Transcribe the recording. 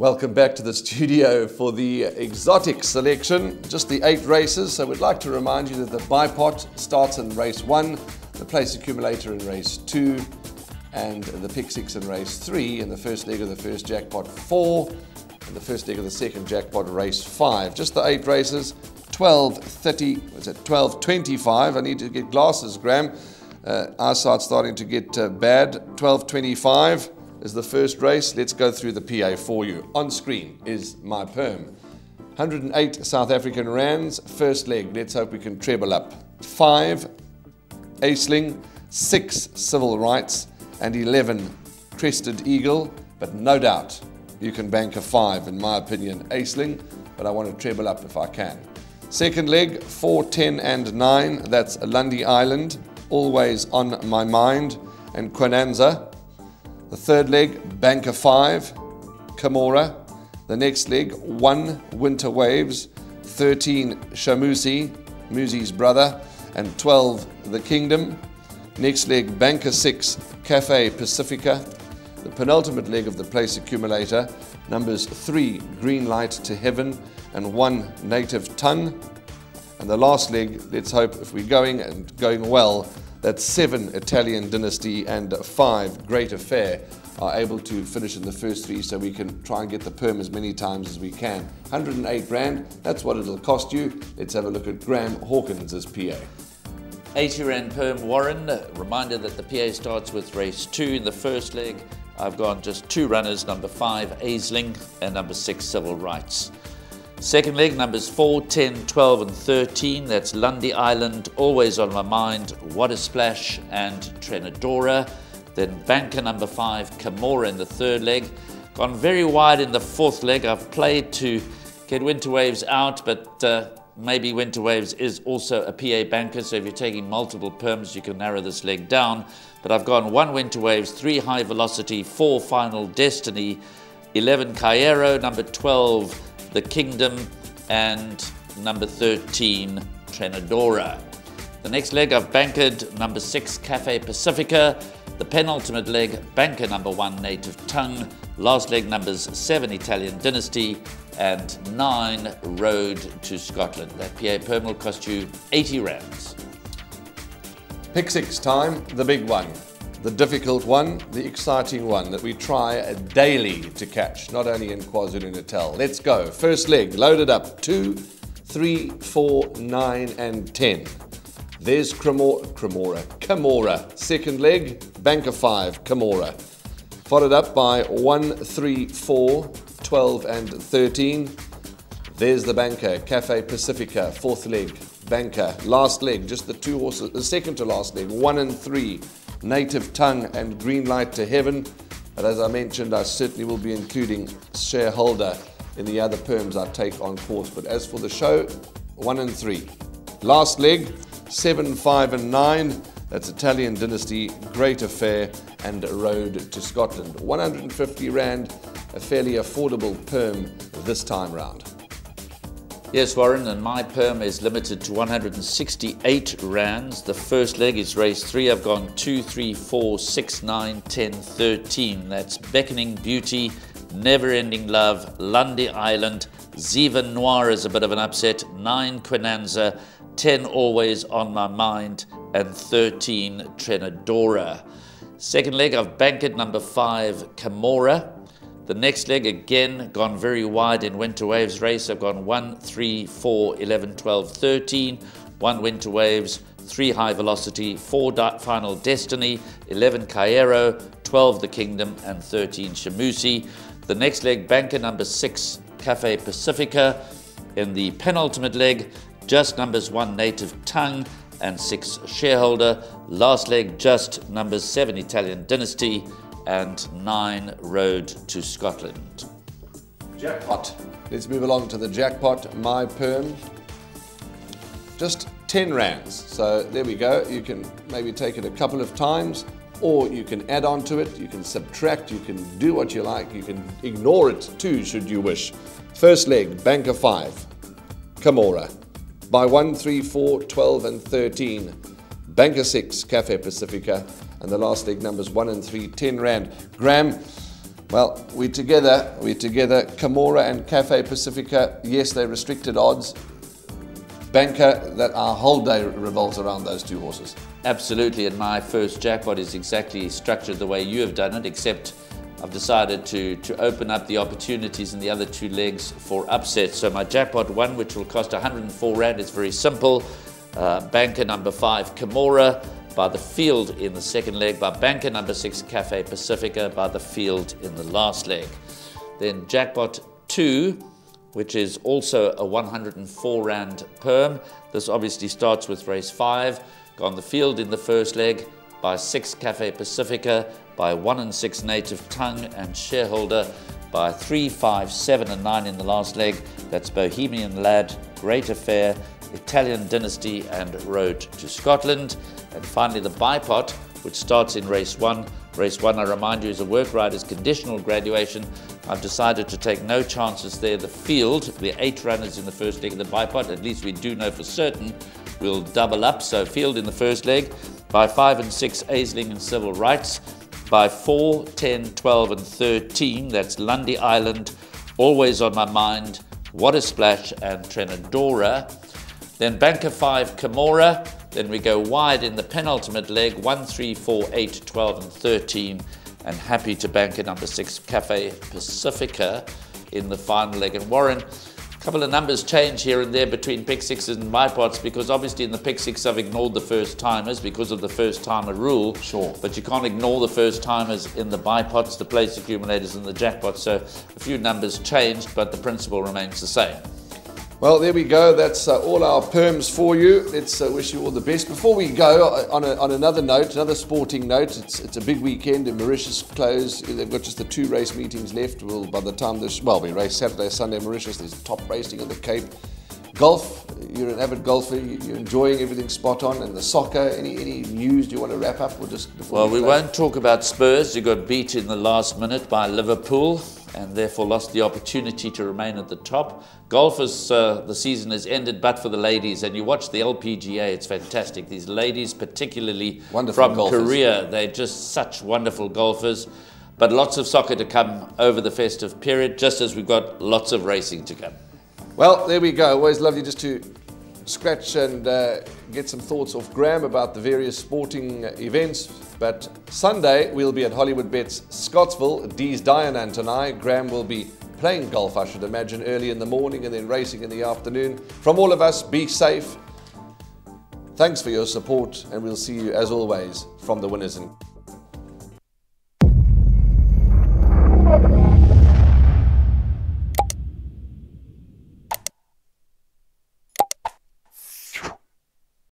Welcome back to the studio for the exotic selection, just the 8 races. So we'd like to remind you that the bipot starts in race 1, the place accumulator in race 2, and the pick 6 in race 3, and the first leg of the first jackpot 4, and the first leg of the second jackpot race 5. Just the 8 races, 12:25. I need to get glasses, Graham. Eyesight's starting to get bad. 12:25 is the first race. Let's go through the PA for you. On screen is my perm. 108 South African rands, first leg. Let's hope we can treble up. 5 Aceling, 6 Civil Rights, and 11 Crested Eagle. But no doubt you can bank a 5, in my opinion, Aceling, but I want to treble up if I can. Second leg, 4, 10, and 9. That's Lundy Island, always on my mind, and Quinanza. The third leg, Banker 5, Camora. The next leg, 1 Winter Waves, 13 Shamusi, Musi's brother, and 12 The Kingdom. Next leg, Banker 6, Cafe Pacifica. The penultimate leg of the place accumulator, numbers 3 Green Light to Heaven and 1 Native Tongue. And the last leg, let's hope if we're going and going well, that 7 Italian Dynasty and 5 Great Affair are able to finish in the first 3, so we can try and get the perm as many times as we can. 108 Rand, that's what it'll cost you. Let's have a look at Graham Hawkins as PA. 80 Rand perm, Warren. Reminder that the PA starts with race 2 in the first leg. I've gone just 2 runners, number 5 Aisling and number 6 Civil Rights. Second leg, numbers 4, 10, 12 and 13. That's Lundy Island, always on my mind, What a Splash and Trenadora. Then Banker number 5, Camora in the third leg. Gone very wide in the fourth leg. I've played to get Winter Waves out, but maybe Winter Waves is also a PA banker, so if you're taking multiple perms, you can narrow this leg down. But I've gone 1 Winter Waves, 3 High Velocity, 4 Final Destiny, 11 Cairo, number 12 The Kingdom, and number 13 Trenadora. The next leg I've bankered number 6 Cafe Pacifica. The penultimate leg, banker number 1 Native Tongue. Last leg, numbers 7 Italian Dynasty and 9 Road to Scotland. That PA perm will cost you 80 rands. Pick 6 time, the big one, the difficult one, the exciting one that we try daily to catch, not only in KwaZulu-Natal. Let's go. First leg, loaded up. 2, 3, 4, 9 and 10. There's Camora. Second leg, Banker 5, Camora. Followed up by 1, 3, 4, 12 and 13. There's the Banker, Cafe Pacifica. Fourth leg, Banker. Last leg, just the 2 horses, the second to last leg, 1 and 3, Native Tongue and Green Light to Heaven. But as I mentioned, I certainly will be including Shareholder in the other perms I take on course. But as for the show, 1 and 3. Last leg, 7, 5 and 9. That's Italian Dynasty, Great Affair and Road to Scotland. 150 Rand, a fairly affordable perm this time round. Yes, Warren, and my perm is limited to 168 rands. The first leg is race 3. I've gone 2, 3, 4, 6, 9, 10, 13. That's Beckoning Beauty, Never Ending Love, Lundy Island, Ziva Noir is a bit of an upset, 9 Quinanza, 10 Always on My Mind, and 13 Trenadora. Second leg, I've bankered number 5 Camora. The next leg, again, gone very wide in Winter Waves race. I've gone 1, 3, 4, 11, 12, 13. 1 Winter Waves, 3 High Velocity, 4 Final Destiny, 11 Cairo, 12 The Kingdom, and 13 Shamusi. The next leg, banker number 6 Cafe Pacifica. In the penultimate leg, just numbers 1 Native Tongue and 6 Shareholder. Last leg, just numbers 7 Italian Dynasty and 9 Road to Scotland. Jackpot. Let's move along to the jackpot. My perm, just 10 rands. So there we go. You can maybe take it a couple of times, or you can add on to it. You can subtract. You can do what you like. You can ignore it too, should you wish. First leg, Banker 5, Camora. By 1, 3, 4, 12 and 13. Banker 6, Cafe Pacifica. And the last leg, numbers 1 and 3, 10 Rand. Graham, Well, we're together. Camorra and Cafe Pacifica, yes, they're restricted odds. Banker, that our whole day revolves around those two horses. Absolutely, and my first jackpot is exactly structured the way you have done it, except I've decided to open up the opportunities in the other two legs for upsets. So my jackpot one, which will cost 104 Rand, is very simple. Banker number 5, Camorra, by the field in the second leg, by banker number 6, Cafe Pacifica, by the field in the last leg. Then jackpot 2, which is also a 104 Rand perm. This obviously starts with race 5, gone the field in the first leg, by 6 Cafe Pacifica, by 1 and 6 Native Tongue and Shareholder, by 3, 5, 7 and 9 in the last leg. That's Bohemian Lad, Great Affair, Italian Dynasty and Road to Scotland. And finally the bipot, which starts in race 1. Race 1, I remind you, is a work riders conditional graduation. I've decided to take no chances there. The field, the 8 runners in the first leg of the bipot, at least we do know for certain, will double up. So field in the first leg, by 5 and 6, Aisling and Civil Rights, by 4, 10, 12 and 13, that's Lundy Island, Always on My Mind, What a Splash and Trenadora. Then banker 5, Camorra. Then we go wide in the penultimate leg, 1, 3, 4, 8, 12 and 13. And happy to banker number 6, Cafe Pacifica, in the final leg. And Warren, a couple of numbers change here and there between pick sixes and bipots, because obviously in the pick six I've ignored the first timers because of the first timer rule. Sure. But you can't ignore the first timers in the bipots, the place accumulators and the jackpots. So a few numbers changed, but the principle remains the same. Well, there we go. That's all our perms for you. Let's wish you all the best. Before we go, on another note, another sporting note, it's a big weekend in Mauritius close. They've got just the 2 race meetings left. By the time we race Saturday, Sunday in Mauritius. There's top racing in the Cape. Golf, you're an avid golfer. You're enjoying everything spot on. And the soccer, any news do you want to wrap up? Or just well, we won't talk about Spurs. You got beat in the last minute by Liverpool, and therefore lost the opportunity to remain at the top. Golfers, the season has ended, but for the ladies, and you watch the LPGA, it's fantastic. These ladies, particularly wonderful from golfers. Korea, they're just such wonderful golfers. But lots of soccer to come over the festive period, just as we've got lots of racing to come. Well, there we go. Always lovely just to scratch and get some thoughts off Graham about the various sporting events. But Sunday, we'll be at Hollywood Bets Scottsville. Dee's Dianant and I. Graham will be playing golf, I should imagine, early in the morning and then racing in the afternoon. From all of us, be safe. Thanks for your support, and we'll see you, as always, from the winners.